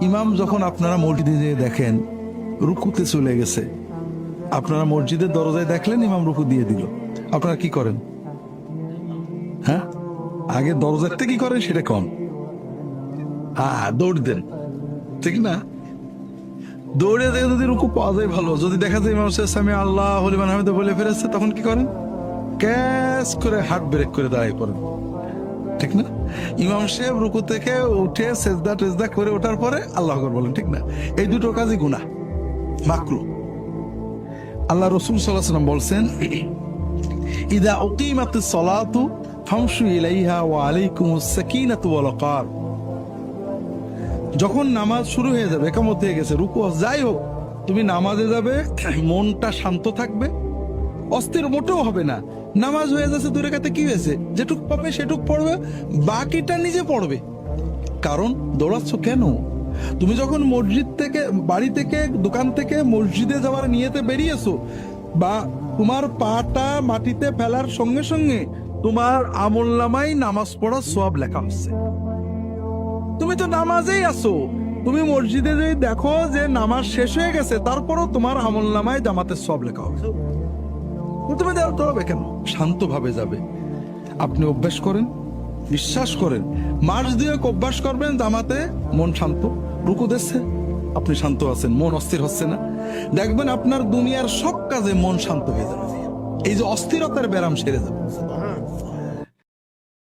ইমাম যখন আপনারা মসজিদে যেয়ে দেখেন রুকুতে চলে গেছে, আপনারা মসজিদের দরজায় দেখলেন ইমাম রুকু দিয়ে দিল, আপনারা কি করেন? হ্যাঁ, আগে দরজাতে কি করেন সেটা কম। দৌড় দেন, ঠিক না? দৌড়ে দেখে যদি রুকু পাওয়া যায় ভালো, যদি দেখা যায় ইমাম সাহেব সামি আল্লাহু লিমান হামিদা বলে ফেরেছে, তখন কি করেন? ক্যাশ করে হাত ব্রেক করে দাঁড়াই পড়েন, ঠিক না? ইমাম সাহেব রুকু থেকে উঠে সেজদা টেজদা করে ওঠার পরে আল্লাহু আকবার বলেন, ঠিক না? এই দুটো কাজই গুনাহ, মাকরুহ। আল্লাহ রাসূল সাল্লাল্লাহু আলাইহি ওয়াসাল্লাম বলছেন, ইযা উকিমাতিস সালাতু ফামশু ইলাইহা ওয়া আলাইকুমুস সাকিনাতু ওয়াল ওয়াকার। যখন নামাজ শুরু হয়ে যাবে, একামত হয়ে গেছে, রুকু যাই হোক, তুমি নামাজে যাবে, মনটা শান্ত থাকবে, অস্থির মোটেও হবে না। নামাজ হয়ে যাচ্ছে, দূরে কাতে কি হয়েছে, যেটুক পাবে সেটুক পড়বে, বাকিটা নিজে পড়বে। কারণ দৌড়াচ্ছ কেন? তুমি যখন মসজিদ থেকে, বাড়ি থেকে, দোকান থেকে মসজিদে যাওয়ার নিয়তে বেরিয়েছো, বা তোমার পাটা মাটিতে ফেলার সঙ্গে সঙ্গে তোমার আমলনামায় নামাজ পড়ার সওয়াব লেখা হচ্ছে। তুমি তো নামাজেই আছো, তুমি মসজিদে যদি দেখো যে নামাজ শেষ হয়ে গেছে, তারপরও তোমার আমলনামায় জামাতের সওয়াব লেখা হবে। তুমি দৌড়াবে কেন? শান্তভাবে যাবে। আপনি অভ্যাস করেন, বিশ্বাস করেন, মাস দিয়ে অভ্যাস করবেন, জামাতে মন শান্ত, রুকু দিচ্ছে, আপনি শান্ত আছেন, মন অস্থির হচ্ছে না, দেখবেন আপনার দুনিয়ার সব কাজে মন শান্ত হয়ে যাবে। এই যে অস্থিরতার ব্যারাম সেরে যাবে।